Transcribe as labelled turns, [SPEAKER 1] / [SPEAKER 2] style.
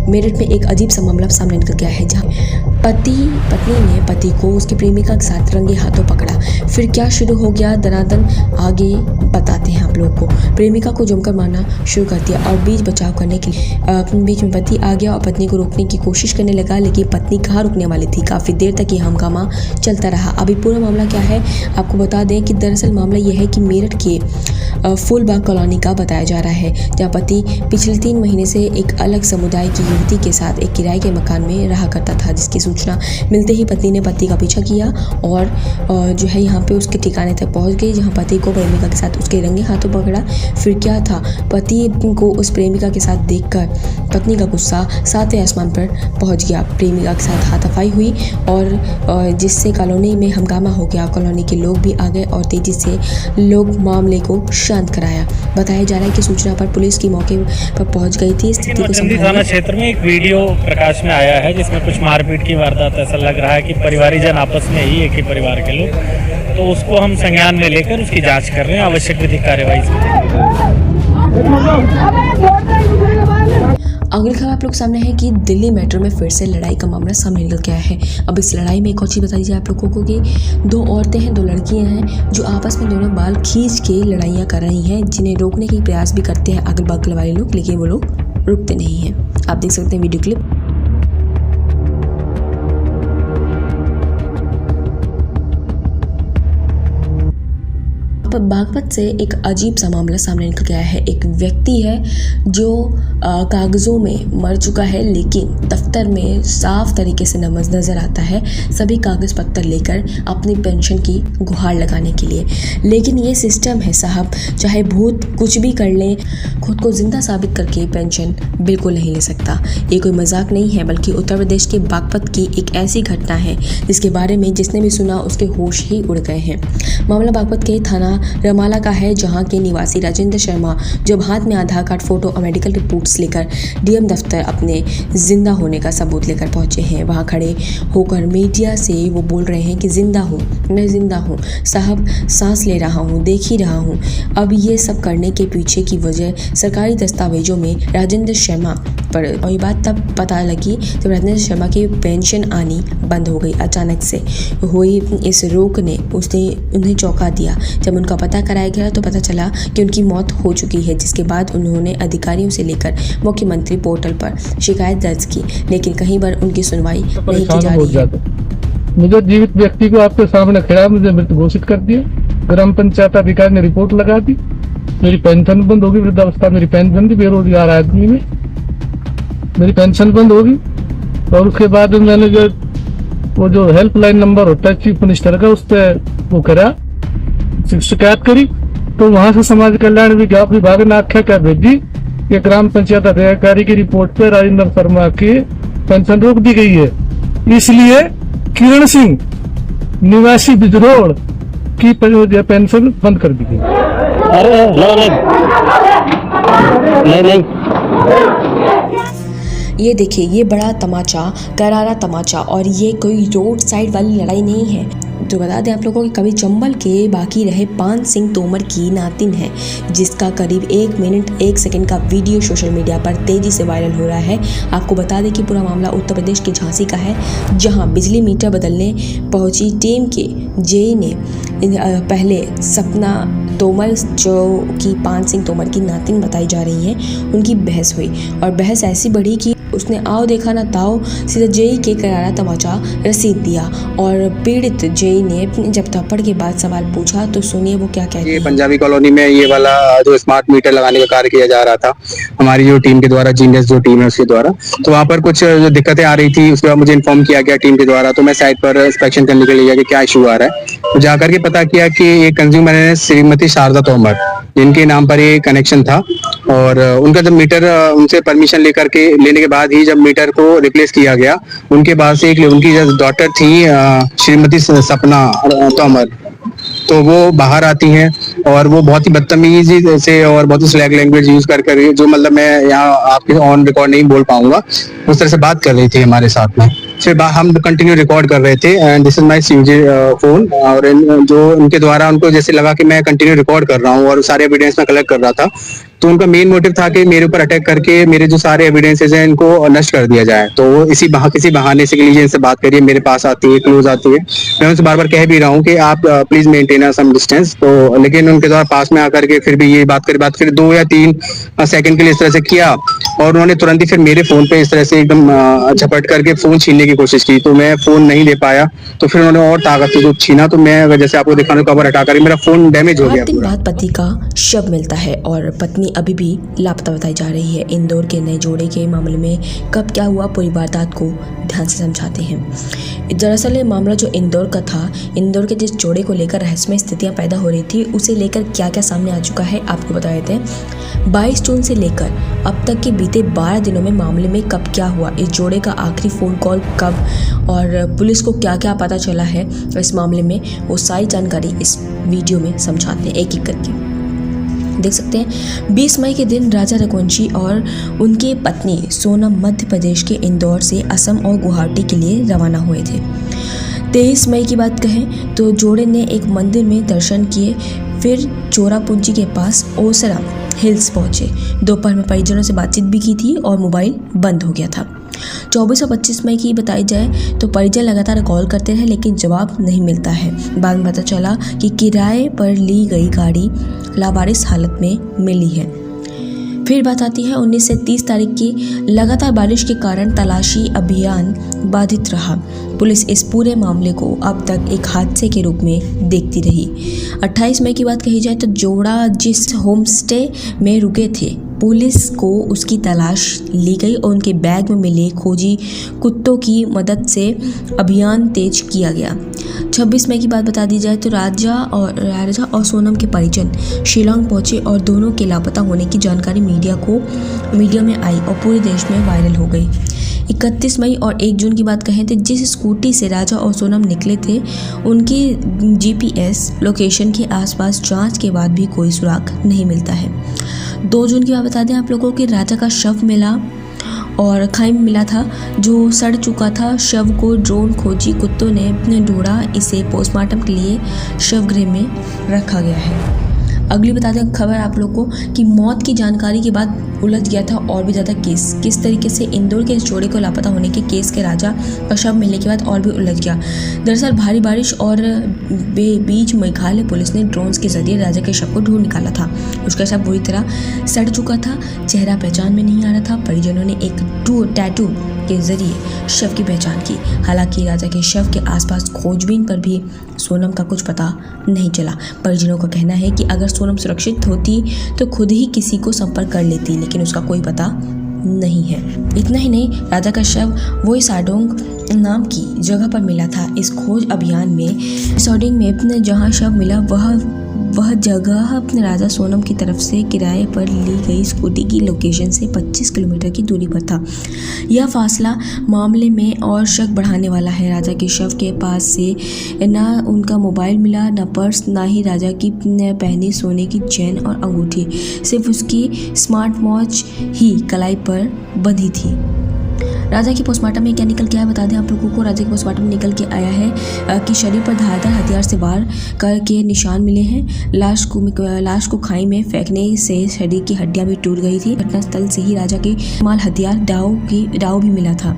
[SPEAKER 1] मेरठ में एक अजीब सा मामला सामने निकल गया है, जहां पत्नी ने पति को उसकी प्रेमिका के साथ रंगे हाथों पकड़ा। फिर क्या शुरू हो गया दनादन, आगे बताते हैं आप लोग को। प्रेमिका को जमकर मारना शुरू कर दिया और बीच बचाव करने के लिए बीच में पति आ गया और पत्नी को रोकने की कोशिश करने लगा, लेकिन पत्नी कहाँ रुकने वाली थी। काफ़ी देर तक ये हंगामा चलता रहा। अभी पूरा मामला क्या है आपको बता दें कि दरअसल मामला यह है कि मेरठ के फूलबाग कॉलोनी का बताया जा रहा है, जहाँ पति पिछले 3 महीने से एक अलग समुदाय की युवती के साथ एक किराए के मकान में रहा करता था, जिसकी सूचना मिलते ही पत्नी ने पति का पीछा किया और जो है यहाँ पे उसके ठिकाने तक पहुँच गई, जहाँ पति को प्रेमिका के साथ उसके रंगे हाथों पकड़ा। फिर क्या था, पति को उस प्रेमिका के साथ देखकर पत्नी का गुस्सा 7वें आसमान पर पहुँच गया। प्रेमिका के साथ हाथापाई हुई और जिससे कॉलोनी में हंगामा हो गया। कॉलोनी के लोग भी आ गए और तेजी से लोग मामले को शांत कराया। बताया जा रहा है कि सूचना पर पुलिस की मौके पर पहुंच गई थी। स्थिति को
[SPEAKER 2] थाना क्षेत्र में एक वीडियो प्रकाश में आया है, जिसमें कुछ मारपीट की वारदात ऐसा लग रहा है कि परिवारीजन आपस में ही एक ही परिवार के लोग, तो उसको हम संज्ञान में लेकर उसकी जांच कर रहे हैं, आवश्यक विधिक कार्यवाही।
[SPEAKER 1] अगली खबर आप लोग सामने है कि दिल्ली मेट्रो में फिर से लड़ाई का मामला सामने निकल गया है। अब इस लड़ाई में एक और चीज़ बता दीजिए आप लोगों को कि 2 औरतें हैं, 2 लड़कियां हैं, जो आपस में दोनों बाल खींच के लड़ाइयाँ कर रही हैं, जिन्हें रोकने की प्रयास भी करते हैं अगल बगल वाले लोग, लेकिन वो लोग रुकते नहीं हैं। आप देख सकते हैं वीडियो क्लिप। बागपत से एक अजीब सा मामला सामने निकल गया है। एक व्यक्ति है जो कागज़ों में मर चुका है, लेकिन दफ्तर में साफ तरीके से नज़र आता है सभी कागज़ पत्तर लेकर अपनी पेंशन की गुहार लगाने के लिए। लेकिन ये सिस्टम है साहब, चाहे भूत कुछ भी कर लें, खुद को जिंदा साबित करके पेंशन बिल्कुल नहीं ले सकता। ये कोई मजाक नहीं है, बल्कि उत्तर प्रदेश के बागपत की एक ऐसी घटना है जिसके बारे में जिसने भी सुना उसके होश ही उड़ गए हैं। मामला बागपत के थाना रमाला का है, जहां के निवासी राजेंद्र शर्मा जब हाथ में आधार कार्ड, फोटो और मेडिकल रिपोर्ट्स लेकर डीएम दफ्तर अपने जिंदा होने का सबूत लेकर पहुंचे हैं। वहां खड़े होकर मीडिया से वो बोल रहे हैं कि जिंदा हूँ, मैं जिंदा हूँ साहब, सांस ले रहा हूँ, देख ही रहा हूँ। अब ये सब करने के पीछे की वजह सरकारी दस्तावेजों में राजेंद्र शर्मा पर, और ये बात तब पता लगी जब राजेंद्र शर्मा की पेंशन आनी बंद हो गई। अचानक से हुई इस रोक ने उन्हें चौंका दिया। जब उनका पता कराया गया तो पता चला कि उनकी मौत हो चुकी है, जिसके बाद उन्होंने अधिकारियों से लेकर मुख्यमंत्री पोर्टल पर शिकायत दर्ज की, लेकिन कहीं पर उनकी सुनवाई नहीं की जा रही है।
[SPEAKER 3] मुझे जीवित व्यक्ति को आपके सामने खड़ा मुझे मृत घोषित कर दिया। ग्राम पंचायत अधिकारी ने रिपोर्ट लगा दी, मेरी पेंशन बंद होगी। वृद्धावस्था मेरी पेंशन थी, बेरोजगार आदमी में मेरी पेंशन बंद होगी। और उसके बाद मैंने जो हेल्पलाइन नंबर होता है चीफ मिनिस्टर का, उस पर वो करा, शिकायत करी। तो वहां से समाज कल्याण विभाग ने आख्या भेजी कि ग्राम पंचायत अधिकारी की रिपोर्ट पर राजेंद्र शर्मा की पेंशन रोक दी गई है, इसलिए किरण सिंह निवासी बिजरोड़ की पेंशन बंद कर दी गई।
[SPEAKER 2] अरे नहीं।
[SPEAKER 1] ये देखिए, ये बड़ा तमाचा, करारा तमाचा, और ये कोई रोड साइड वाली लड़ाई नहीं है। तो बता दें आप लोगों को, कभी चंबल के बाकी रहे पान सिंह तोमर की नातिन है, जिसका करीब 1 मिनट 1 सेकंड का वीडियो सोशल मीडिया पर तेजी से वायरल हो रहा है। आपको बता दें कि पूरा मामला उत्तर प्रदेश के झांसी का है, जहां बिजली मीटर बदलने पहुंची टीम के जेई ने पहले सपना तोमर, जो कि पान सिंह तोमर की नातिन बताई जा रही है, उनकी बहस हुई और बहस ऐसी बढ़ी कि उसने आओ देखा ना ताओ सीधा जेई के करारा तमाचा रसीद दिया। और पीड़ित जेई ने जब थप्पड़ के बाद सवाल पूछा तो सुनिए वो क्या कहती है।
[SPEAKER 4] पंजाबी कॉलोनी में ये वाला जो स्मार्ट मीटर लगाने का कार्य किया जा रहा था हमारी जो टीम के द्वारा, जीनियस जो टीम है उसके द्वारा, तो वहाँ पर कुछ जो दिक्कतें आ रही थी, उसके बाद मुझे इन्फॉर्म किया गया टीम के द्वारा। तो मैं साइट पर इंस्पेक्शन करने के लिए गया कि क्या इशू आ रहा है। तो जाकर के पता किया कि एक कंज्यूमर है श्रीमती शारदा तोमर, जिनके नाम पर ये कनेक्शन था, और उनका जब मीटर उनसे परमिशन लेने के बाद ही जब मीटर को रिप्लेस किया गया, उनके बाद से उनकी जो डॉटर थी श्रीमती सपना तोमर, तो वो बाहर आती हैं और वो बहुत ही बदतमीजी से और बहुत ही स्लैग लैंग्वेज यूज कर जो मतलब मैं यहाँ आपके ऑन रिकॉर्ड नहीं बोल पाऊंगा, उस तरह से बात कर रही थी हमारे साथ में। फिर हम कंटिन्यू रिकॉर्ड कर रहे थे and this is my CJ phone, और जो उनके द्वारा उनको जैसे लगा कि मैं कंटिन्यू रिकॉर्ड कर रहा हूँ और सारे एविडेंस में कलेक्ट कर रहा था, तो उनका मेन मोटिव था कि मेरे ऊपर अटैक करके मेरे जो सारे एविडेंसेस हैं इनको नष्ट कर दिया जाए। तो वो किसी बहाने से लीजिए इनसे बात करिए, मेरे पास आती है, क्लोज आती है। मैं उनसे बार बार कह भी रहा हूँ कि आप प्लीज मेंटेन सम डिस्टेंस, तो लेकिन उनके द्वारा पास में आकर के फिर भी ये बात फिर 2 या 3 सेकंड के लिए इस तरह से किया और उन्होंने तुरंत ही फिर मेरे फोन पे इस तरह से एकदम झपट करके फोन छीनने की कोशिश की। तो मैं फोन नहीं दे पाया, तो फिर उन्होंने और ताकत से छीना। तो मैं अगर जैसे आपको दिखाने कवर हटा कर मेरा फोन डैमेज हो
[SPEAKER 1] 8
[SPEAKER 4] गया
[SPEAKER 1] दिन
[SPEAKER 4] पूरा।
[SPEAKER 1] बाद पति का शव मिलता है और पत्नी अभी भी लापता बताई जा रही है। इंदौर के नए जोड़े के मामले में कब क्या हुआ, पूरी वारदात को ध्यान से समझाते हैं। दरअसल ये मामला जो इंदौर का था, इंदौर के जिस जोड़े को लेकर रहस्यमय स्थितियां पैदा हो रही थी, उसे लेकर क्या क्या सामने आ चुका है आपको बता देते हैं। 22 जून से लेकर अब तक के बीते 12 दिनों में मामले में कब क्या हुआ, इस जोड़े का आखिरी फ़ोन कॉल कब और पुलिस को क्या क्या पता चला है इस मामले में, वो सारी जानकारी इस वीडियो में समझाते हैं एक एक करके। देख सकते हैं 20 मई के दिन राजा रघुवंशी और उनकी पत्नी सोनम मध्य प्रदेश के इंदौर से असम और गुवाहाटी के लिए रवाना हुए थे। 23 मई की बात कहें तो जोड़े ने एक मंदिर में दर्शन किए, फिर चोरापुंजी के पास ओसरा हिल्स पहुंचे। दोपहर में परिजनों से बातचीत भी की थी और मोबाइल बंद हो गया था। 24 और 25 मई की बताई जाए तो परिजन लगातार कॉल करते रहे लेकिन जवाब नहीं मिलता है। बाद में पता चला कि किराए पर ली गई गाड़ी लावारिस हालत में मिली है। फिर बात आती है 19 से 30 तारीख की। लगातार बारिश के कारण तलाशी अभियान बाधित रहा। पुलिस इस पूरे मामले को अब तक एक हादसे के रूप में देखती रही। 28 मई की बात कही जाए तो जोड़ा जिस होमस्टे में रुके थे, पुलिस को उसकी तलाश ली गई और उनके बैग में मिले खोजी कुत्तों की मदद से अभियान तेज किया गया। 26 मई की बात बता दी जाए तो राजा और सोनम के परिजन शिलांग पहुंचे और दोनों के लापता होने की जानकारी मीडिया में आई और पूरे देश में वायरल हो गई। 31 मई और 1 जून की बात कहें तो जिस स्कूटी से राजा और सोनम निकले थे, उनकी GPS लोकेशन के आसपास जांच के बाद भी कोई सुराग नहीं मिलता है। 2 जून की बात बता दें आप लोगों के, राजा का शव मिला और खाई में मिला था जो सड़ चुका था। शव को ड्रोन खोजी कुत्तों ने ढूंढा, इसे पोस्टमार्टम के लिए शवगृह में रखा गया है। अगली बता दें खबर आप लोगों को कि मौत की जानकारी के बाद उलझ गया था और भी ज़्यादा केस। किस तरीके से इंदौर के इस जोड़े को लापता होने के केस के राजा का शव मिलने के बाद और भी उलझ गया। दरअसल भारी बारिश और बीच मेघालय पुलिस ने ड्रोन्स के जरिए राजा के शव को ढूंढ निकाला था। उसका शव बुरी तरह सड़ चुका था, चेहरा पहचान में नहीं आ रहा था। परिजनों ने एक टैटू के जरिए शव की पहचान की। हालांकि राजा के शव के आसपास खोजबीन पर भी सोनम का कुछ पता नहीं चला। परिजनों का कहना है कि अगर सोनम सुरक्षित होती तो खुद ही किसी को संपर्क कर लेती, लेकिन उसका कोई पता नहीं है। इतना ही नहीं, राजा का शव वही साडोंग नाम की जगह पर मिला था। इस खोज अभियान में साडोंग में जहाँ शव मिला वह जगह अपने राजा सोनम की तरफ से किराए पर ली गई स्कूटी की लोकेशन से 25 किलोमीटर की दूरी पर था। यह फासला मामले में और शक बढ़ाने वाला है। राजा के शव के पास से ना उनका मोबाइल मिला, ना पर्स, ना ही राजा की पहनी सोने की चेन और अंगूठी। सिर्फ उसकी स्मार्ट वॉच ही कलाई पर बंधी थी। राजा की पोस्टमार्टम में क्या निकल के आया बता दें आप लोगों को। राजा की पोस्टमार्टम में निकल के आया है कि शरीर पर धारदार हथियार से वार करके निशान मिले हैं। लाश को खाई में फेंकने से शरीर की हड्डियां भी टूट गई थी। घटनास्थल से ही राजा के माल हथियार डाव भी मिला था।